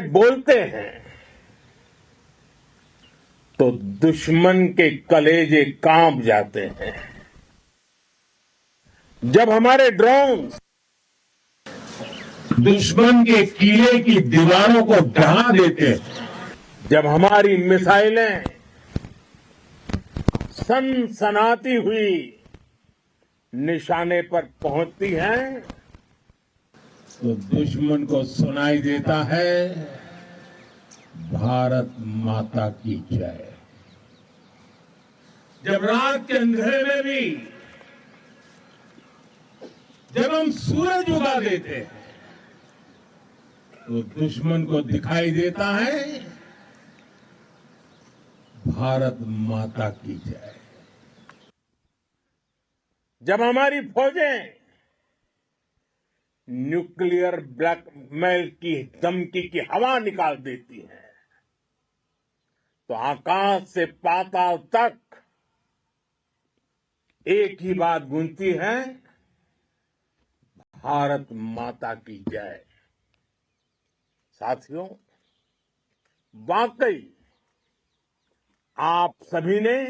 बोलते हैं तो दुश्मन के कलेजे कांप जाते हैं। जब हमारे ड्रोन दुश्मन के किले की दीवारों को ढहा देते हैं, जब हमारी मिसाइलें सनसनाती हुई निशाने पर पहुंचती हैं तो दुश्मन को सुनाई देता है, भारत माता की जय। जब रात के अंधेरे में भी जब हम सूरज उगा देते हैं तो दुश्मन को दिखाई देता है, भारत माता की जय। जब हमारी फौजें न्यूक्लियर ब्लैकमेल की धमकी की हवा निकाल देती हैं तो आकाश से पाताल तक एक ही बात गूंजती है, भारत माता की जय। साथियों, वाकई आप सभी ने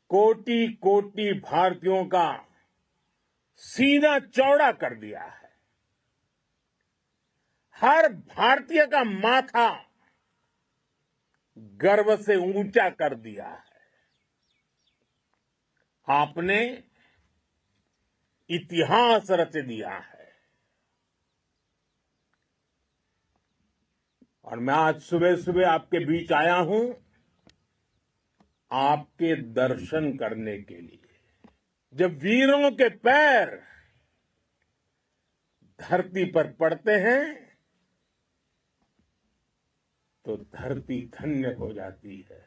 कोटि कोटि भारतीयों का सीना चौड़ा कर दिया है। हर भारतीय का माथा गर्व से ऊंचा कर दिया है। आपने इतिहास रच दिया है। और मैं आज सुबह सुबह आपके बीच आया हूं आपके दर्शन करने के लिए। जब वीरों के पैर धरती पर पड़ते हैं तो धरती धन्य हो जाती है।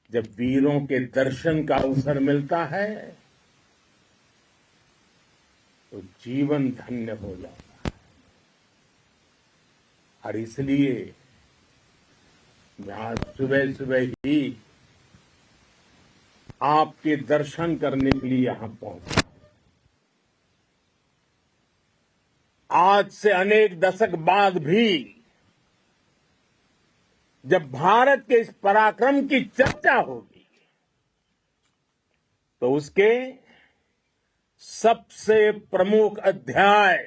जब वीरों के दर्शन का अवसर मिलता है तो जीवन धन्य हो जाता है। और इसलिए मैं आज सुबह सुबह ही आपके दर्शन करने के लिए यहां पहुंचा। आज से अनेक दशक बाद भी जब भारत के इस पराक्रम की चर्चा होगी तो उसके सबसे प्रमुख अध्याय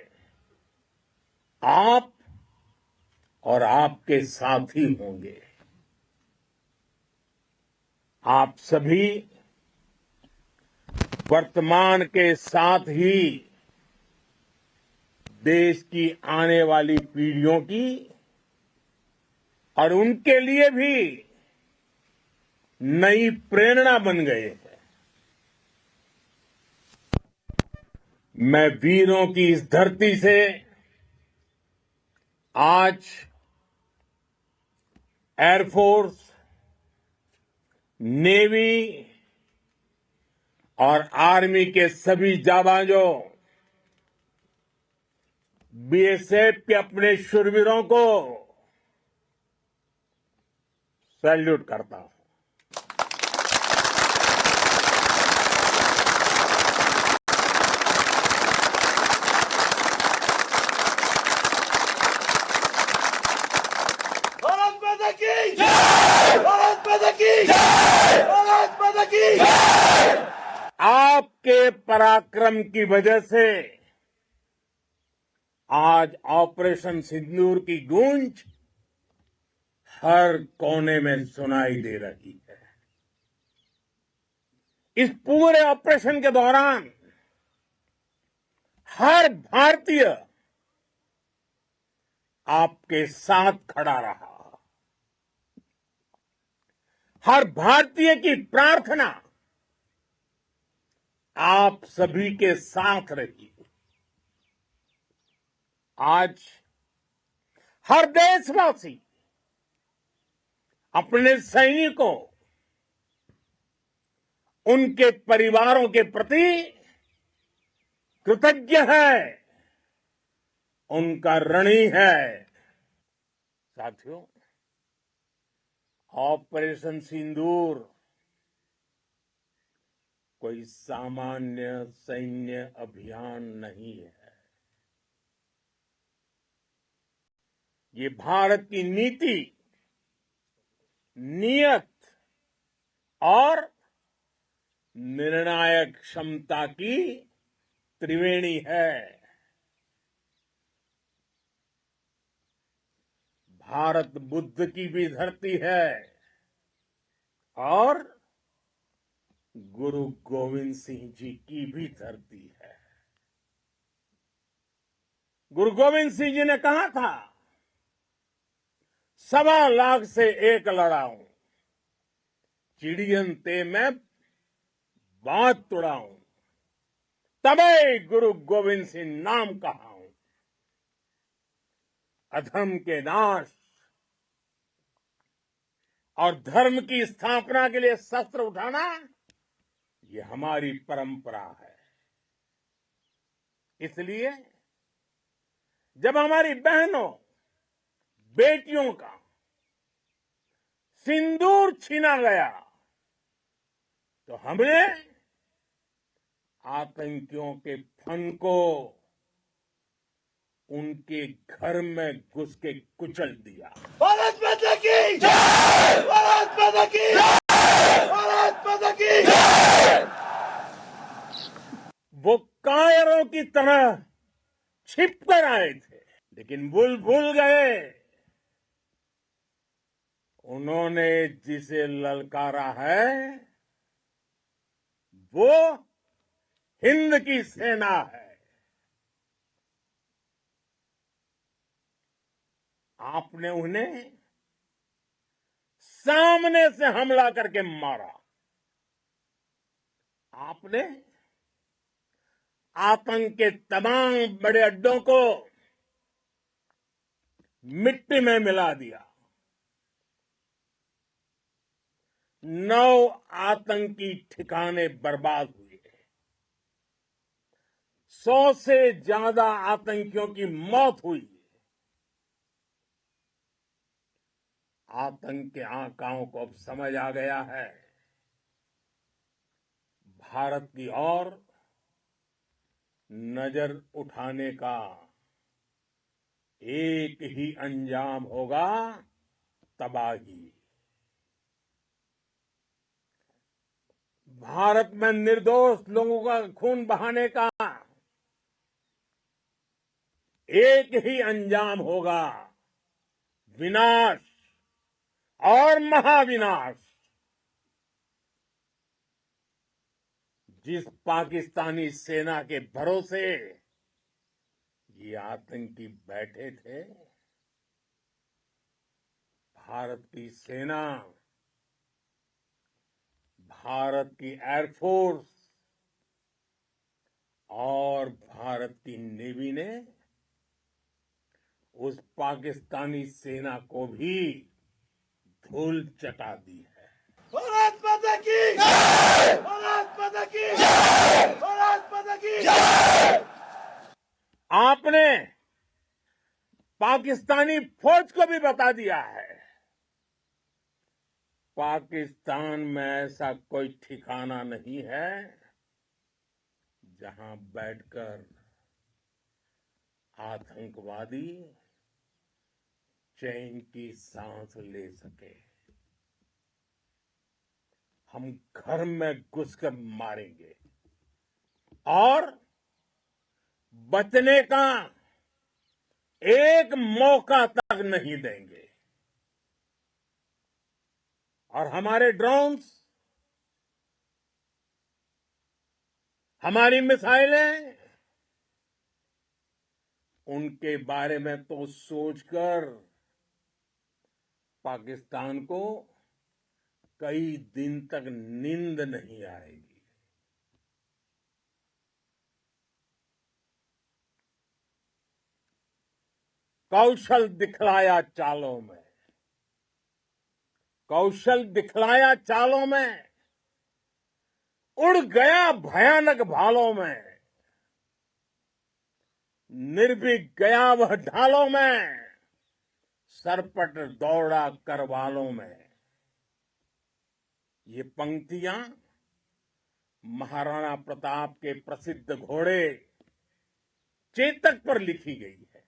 आप और आपके साथी होंगे। आप सभी वर्तमान के साथ ही देश की आने वाली पीढ़ियों की और उनके लिए भी नई प्रेरणा बन गए हैं। मैं वीरों की इस धरती से आज एयरफोर्स, नेवी और आर्मी के सभी जाबाजों, बीएसएफ के अपने शूरवीरों को सैल्यूट करता हूं। भारत माता की जय! भारत माता की जय! भारत माता की जय! आपके पराक्रम की वजह से आज ऑपरेशन सिंदूर की गूंज हर कोने में सुनाई दे रही है। इस पूरे ऑपरेशन के दौरान हर भारतीय आपके साथ खड़ा रहा। हर भारतीय की प्रार्थना आप सभी के साथ रही। आज हर देशवासी अपने सैनिकों, उनके परिवारों के प्रति कृतज्ञ है, उनका ऋणी है। साथियों, ऑपरेशन सिंदूर कोई सामान्य सैन्य अभियान नहीं है। ये भारत की नीति, नियत और निर्णायक क्षमता की त्रिवेणी है। भारत बुद्ध की भी धरती है और गुरु गोविंद सिंह जी की भी धरती है। गुरु गोविंद सिंह जी ने कहा था, 1.25 लाख से एक लड़ाऊं, चिड़ियन ते मैं बात तुड़ाऊं, तबे गुरु गोविंद सिंह नाम कहाऊं। अधर्म के नाश और धर्म की स्थापना के लिए शस्त्र उठाना, ये हमारी परंपरा है। इसलिए जब हमारी बहनों, बेटियों का सिंदूर छीना गया, तो हमने आतंकियों के फन को उनके घर में घुस के कुचल दिया। भारत माता की जय! भारत माता की जय! भारत माता की जय! वो कायरों की तरह छिप कर आए थे, लेकिन भूल गए, उन्होंने जिसे ललकारा है वो हिंद की सेना है। आपने उन्हें सामने से हमला करके मारा। आपने आतंक के तमाम बड़े अड्डों को मिट्टी में मिला दिया। 9 आतंकी ठिकाने बर्बाद हुए। 100 से ज्यादा आतंकियों की मौत हुई। आतंक के आकाओं को अब समझ आ गया है, भारत की ओर नजर उठाने का एक ही अंजाम होगा, तबाही। भारत में निर्दोष लोगों का खून बहाने का एक ही अंजाम होगा, विनाश और महाविनाश। जिस पाकिस्तानी सेना के भरोसे ये आतंकी बैठे थे, भारत की सेना, भारत की एयरफोर्स और भारत की नेवी ने उस पाकिस्तानी सेना को भी धूल चटा दी है। भारत माता की जय! भारत माता की जय! भारत माता की जय! आपने पाकिस्तानी फौज को भी बता दिया है, पाकिस्तान में ऐसा कोई ठिकाना नहीं है जहां बैठकर आतंकवादी चैन की सांस ले सके। हम घर में घुसकर मारेंगे और बचने का एक मौका तक नहीं देंगे। और हमारे ड्रोन्स, हमारी मिसाइलें, उनके बारे में तो सोचकर पाकिस्तान को कई दिन तक नींद नहीं आएगी। कौशल दिखलाया चालों में, कौशल दिखलाया चालों में, उड़ गया भयानक भालों में, निर्भीक गया वह ढालों में, सरपट दौड़ा करवालों में। ये पंक्तियां महाराणा प्रताप के प्रसिद्ध घोड़े चेतक पर लिखी गई है।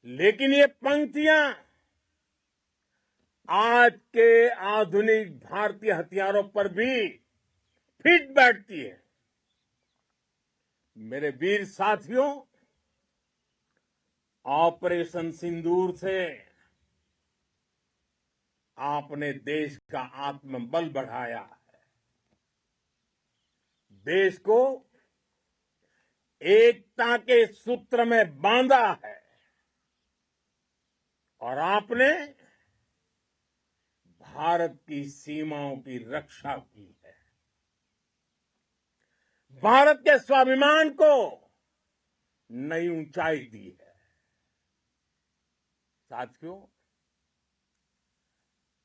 लेकिन ये पंक्तियां आज के आधुनिक भारतीय हथियारों पर भी फिट बैठती है। मेरे वीर साथियों, ऑपरेशन सिंदूर से आपने देश का आत्मबल बढ़ाया है, देश को एकता के सूत्र में बांधा है और आपने भारत की सीमाओं की रक्षा की है। भारत के स्वाभिमान को नई ऊंचाई दी है। साथियों,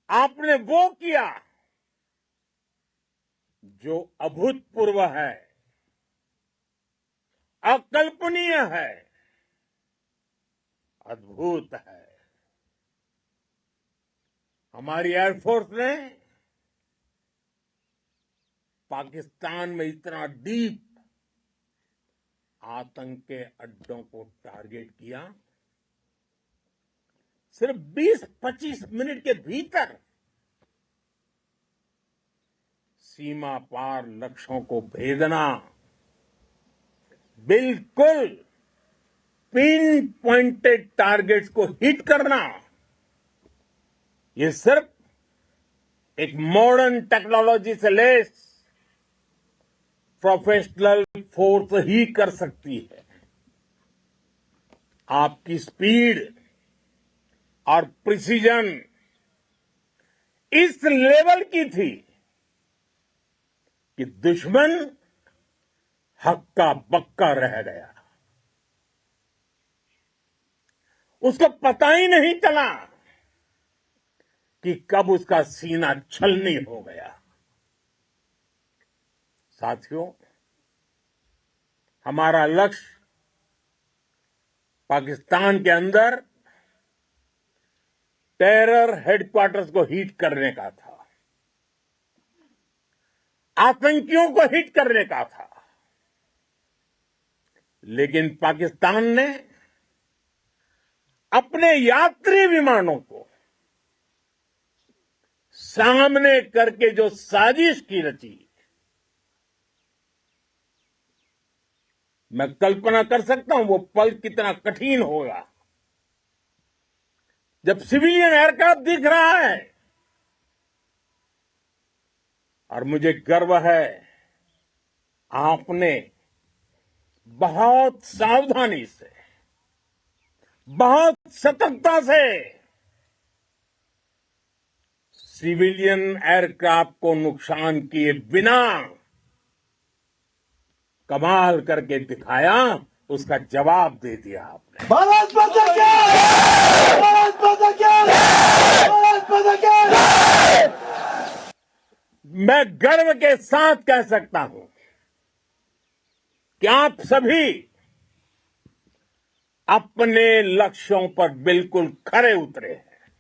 आपने वो किया जो अभूतपूर्व है, अकल्पनीय है, अद्भुत है। हमारी एयरफोर्स ने पाकिस्तान में इतना डीप आतंक के अड्डों को टारगेट किया, सिर्फ 20-25 मिनट के भीतर सीमा पार लक्ष्यों को भेदना, बिल्कुल पिन पॉइंटेड टारगेट्स को हिट करना, ये सिर्फ एक मॉडर्न टेक्नोलॉजी से लेस प्रोफेशनल फोर्स ही कर सकती है। आपकी स्पीड और प्रिसीजन इस लेवल की थी कि दुश्मन हक्का बक्का रह गया। उसको पता ही नहीं चला कि कब उसका सीना छलनी हो गया। साथियों, हमारा लक्ष्य पाकिस्तान के अंदर टेरर हेडक्वार्टर्स को हिट करने का था, आतंकियों को हिट करने का था। लेकिन पाकिस्तान ने अपने यात्री विमानों को सामने करके जो साजिश की रची, मैं कल्पना कर सकता हूं वो पल कितना कठिन होगा जब सिविलियन एयरक्राफ्ट दिख रहा है। और मुझे गर्व है, आपने बहुत सावधानी से, बहुत सतर्कता से सिविलियन एयरक्राफ्ट को नुकसान किए बिना कमाल करके दिखाया, उसका जवाब दे दिया आपने। भारत माता की जय! भारत माता की जय! भारत माता की जय! मैं गर्व के साथ कह सकता हूं कि आप सभी अपने लक्ष्यों पर बिल्कुल खरे उतरे हैं।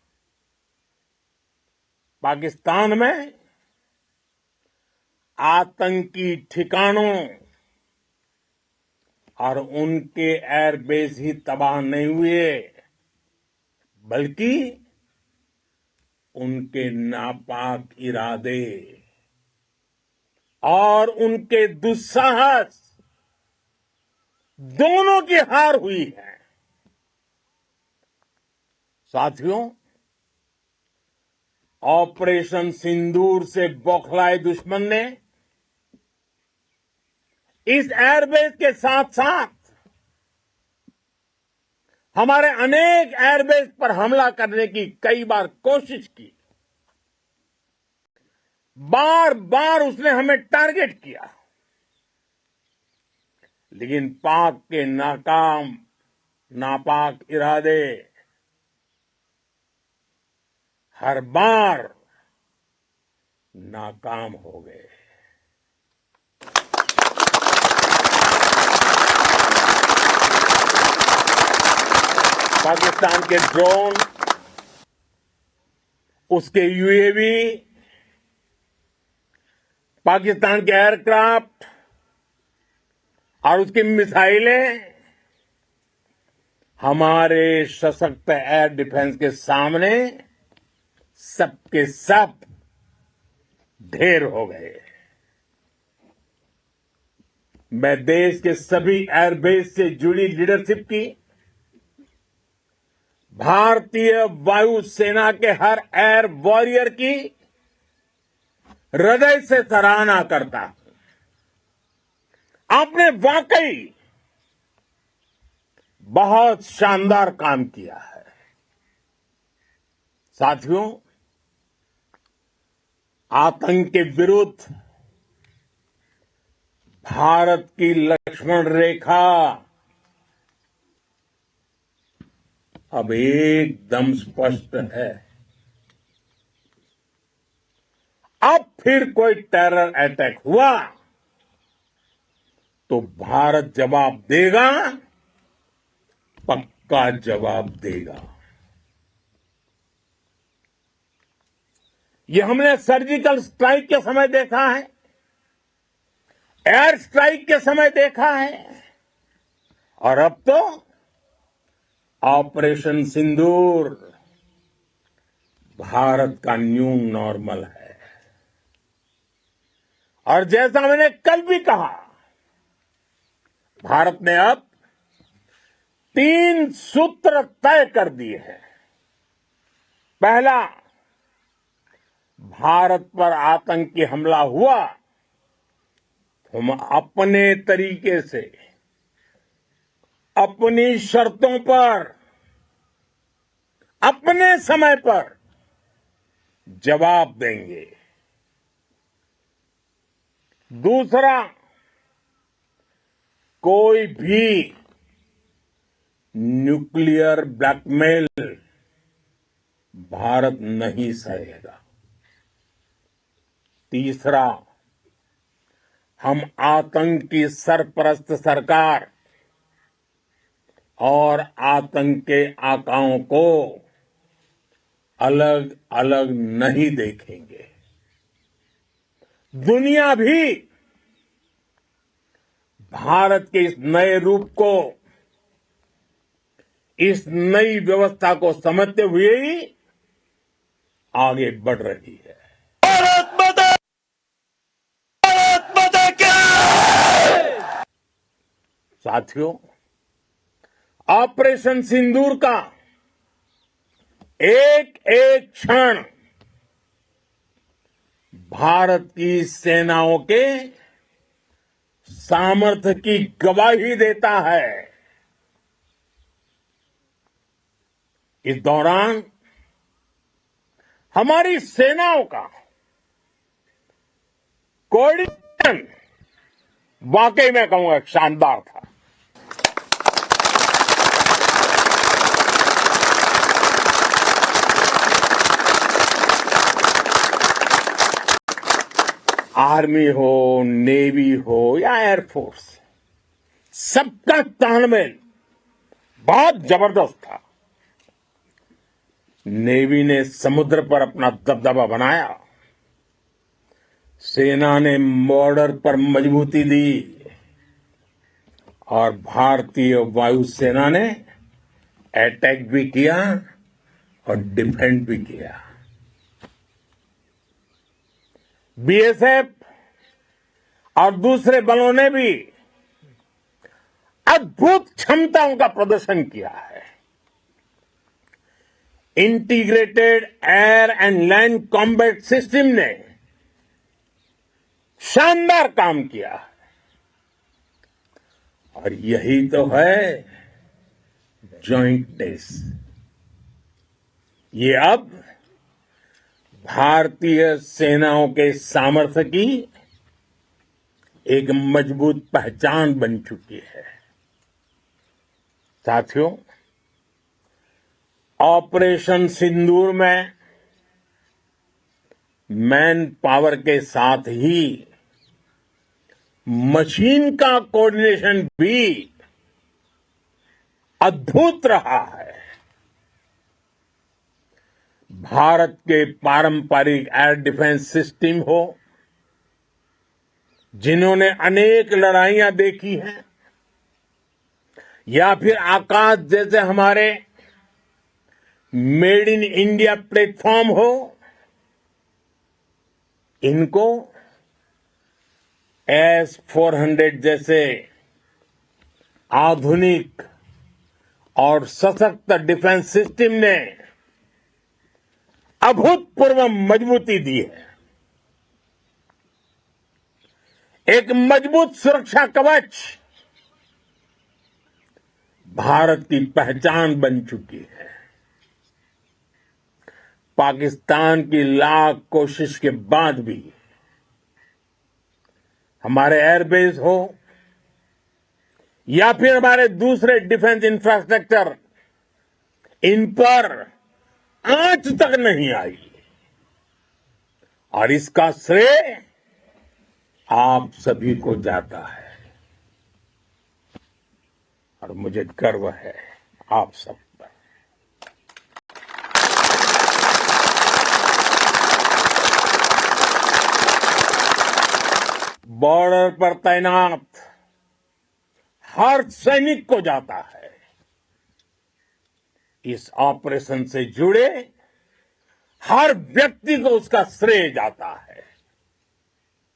पाकिस्तान में आतंकी ठिकानों और उनके एयरबेस ही तबाह नहीं हुए, बल्कि उनके नापाक इरादे और उनके दुस्साहस दोनों की हार हुई है। साथियों, ऑपरेशन सिंदूर से बौखलाए दुश्मन ने इस एयरबेस के साथ साथ हमारे अनेक एयरबेस पर हमला करने की कई बार कोशिश की। बार बार उसने हमें टारगेट किया, लेकिन पाक के नापाक इरादे हर बार नाकाम हो गए। पाकिस्तान के ड्रोन, उसके यूएवी, पाकिस्तान के एयरक्राफ्ट और उसकी मिसाइलें हमारे सशक्त एयर डिफेंस के सामने सबके सब ढेर हो गए। मैं देश के सभी एयरबेस से जुड़ी लीडरशिप की, भारतीय वायुसेना के हर एयर वॉरियर की हृदय से सराहना करता हूं। आपने वाकई बहुत शानदार काम किया है। साथियों, आतंक के विरुद्ध भारत की लक्ष्मण रेखा अब एकदम स्पष्ट है। अब फिर कोई टेरर अटैक हुआ तो भारत जवाब देगा, पक्का जवाब देगा। ये हमने सर्जिकल स्ट्राइक के समय देखा है, एयर स्ट्राइक के समय देखा है, और अब तो ऑपरेशन सिंदूर भारत का न्यू नॉर्मल है। और जैसा मैंने कल भी कहा, भारत ने अब 3 सूत्र तय कर दिए हैं। पहला, भारत पर आतंकी हमला हुआ तो हम अपने तरीके से, अपनी शर्तों पर, अपने समय पर जवाब देंगे। दूसरा, कोई भी न्यूक्लियर ब्लैकमेल भारत नहीं सहेगा। तीसरा, हम आतंक की सरपरस्त सरकार और आतंक के आकाओं को अलग अलग नहीं देखेंगे। दुनिया भी भारत के इस नए रूप को, इस नई व्यवस्था को समझते हुए ही आगे बढ़ रही है। भारत माता की साथियों, ऑपरेशन सिंदूर का एक एक क्षण भारत की सेनाओं के सामर्थ्य की गवाही देता है। इस दौरान हमारी सेनाओं का कोऑर्डिनेशन वाकई में कहूंगा शानदार था। आर्मी हो, नेवी हो या एयरफोर्स, सबका तालमेल बहुत जबरदस्त था। नेवी ने समुद्र पर अपना दबदबा बनाया, सेना ने बॉर्डर पर मजबूती दी और भारतीय वायुसेना ने अटैक भी किया और डिफेंड भी किया। बीएसएफ और दूसरे बलों ने भी अद्भुत क्षमताओं का प्रदर्शन किया है। Integrated air and land combat system ने शानदार काम किया है। और यही तो है जॉइंटनेस। ये अब भारतीय सेनाओं के सामर्थ्य की एक मजबूत पहचान बन चुकी है। साथियों, ऑपरेशन सिंदूर में मैन पावर के साथ ही मशीन का कोऑर्डिनेशन भी अद्भुत रहा है। भारत के पारंपरिक एयर डिफेंस सिस्टम हो, जिन्होंने अनेक लड़ाइयां देखी हैं, या फिर आकाश जैसे हमारे मेड इन इंडिया प्लेटफॉर्म हो, इनको S-400 जैसे आधुनिक और सशक्त डिफेंस सिस्टम ने अभूतपूर्व मजबूती दी है। एक मजबूत सुरक्षा कवच भारत की पहचान बन चुकी है। पाकिस्तान की लाख कोशिश के बाद भी हमारे एयरबेस हो या फिर हमारे दूसरे डिफेंस इंफ्रास्ट्रक्चर, इन पर आंच तक नहीं आई। और इसका श्रेय आप सभी को जाता है और मुझे गर्व है आप सब पर। बॉर्डर पर तैनात हर सैनिक को जाता है। इस ऑपरेशन से जुड़े हर व्यक्ति को उसका श्रेय जाता है।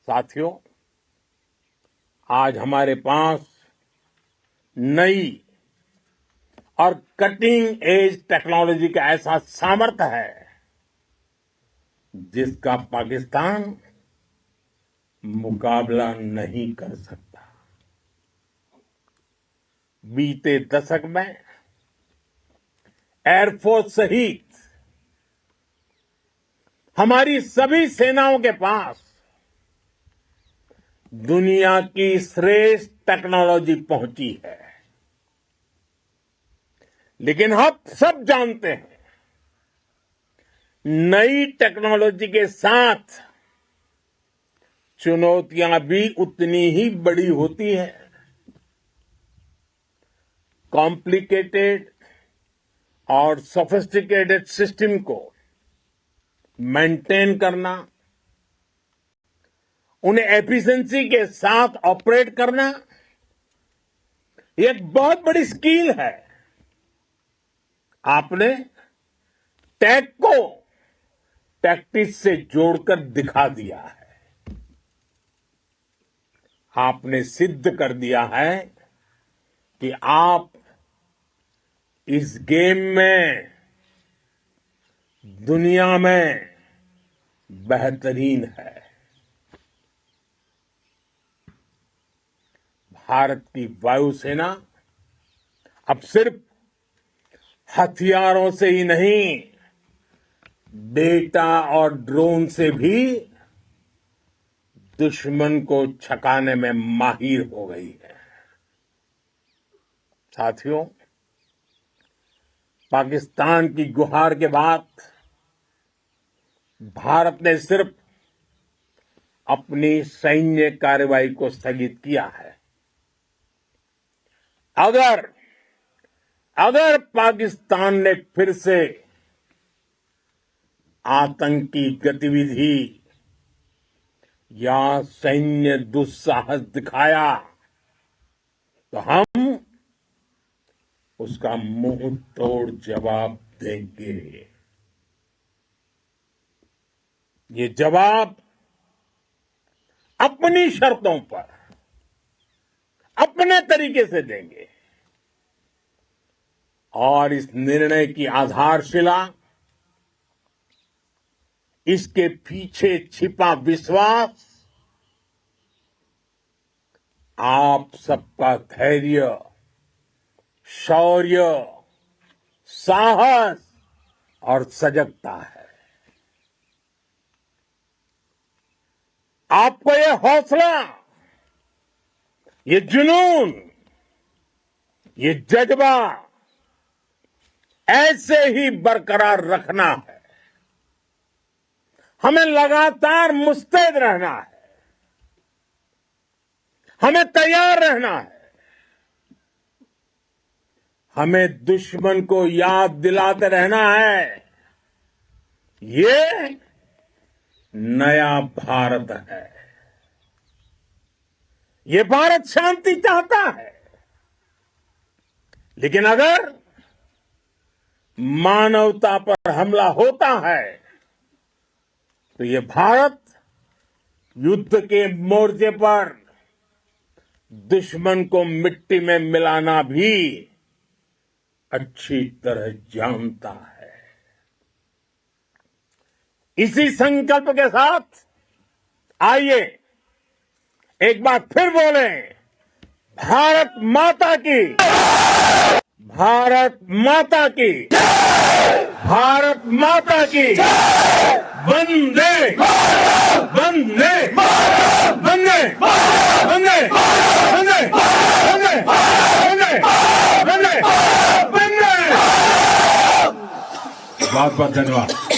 साथियों, आज हमारे पास नई और कटिंग एज टेक्नोलॉजी का ऐसा सामर्थ्य है जिसका पाकिस्तान मुकाबला नहीं कर सकता। बीते दशक में एयरफोर्स सहित हमारी सभी सेनाओं के पास दुनिया की श्रेष्ठ टेक्नोलॉजी पहुंची है। लेकिन हम सब जानते हैं, नई टेक्नोलॉजी के साथ चुनौतियां भी उतनी ही बड़ी होती है। कॉम्प्लिकेटेड और सोफिस्टिकेटेड सिस्टम को मेंटेन करना, उन्हें एफिशिएंसी के साथ ऑपरेट करना, ये एक बहुत बड़ी स्किल है। आपने टेक को टैक्टिक्स से जोड़कर दिखा दिया है। आपने सिद्ध कर दिया है कि आप इस गेम में दुनिया में बेहतरीन है। भारत की वायुसेना अब सिर्फ हथियारों से ही नहीं, डेटा और ड्रोन से भी दुश्मन को छकाने में माहिर हो गई है। साथियों, पाकिस्तान की गुहार के बाद भारत ने सिर्फ अपनी सैन्य कार्रवाई को स्थगित किया है। अगर पाकिस्तान ने फिर से आतंकी गतिविधि या सैन्य दुस्साहस दिखाया तो हम उसका मुंह तोड़ जवाब देंगे। ये जवाब अपनी शर्तों पर, अपने तरीके से देंगे। और इस निर्णय की आधारशिला, इसके पीछे छिपा विश्वास आप सबका धैर्य, शौर्य, साहस और सजगता है। आपको ये हौसला, ये जुनून, ये जज्बा ऐसे ही बरकरार रखना है। हमें लगातार मुस्तैद रहना है, हमें तैयार रहना है। हमें दुश्मन को याद दिलाते रहना है, ये नया भारत है। ये भारत शांति चाहता है, लेकिन अगर मानवता पर हमला होता है तो ये भारत युद्ध के मोर्चे पर दुश्मन को मिट्टी में मिलाना भी अच्छी तरह जानता है। इसी संकल्प के साथ आइए एक बार फिर बोलें, भारत माता की, भारत माता की, भारत माता की, वंदे वंदे वंदे वंदे वंदे वंदे वंदे वंदे वंदे। बहुत बहुत धन्यवाद।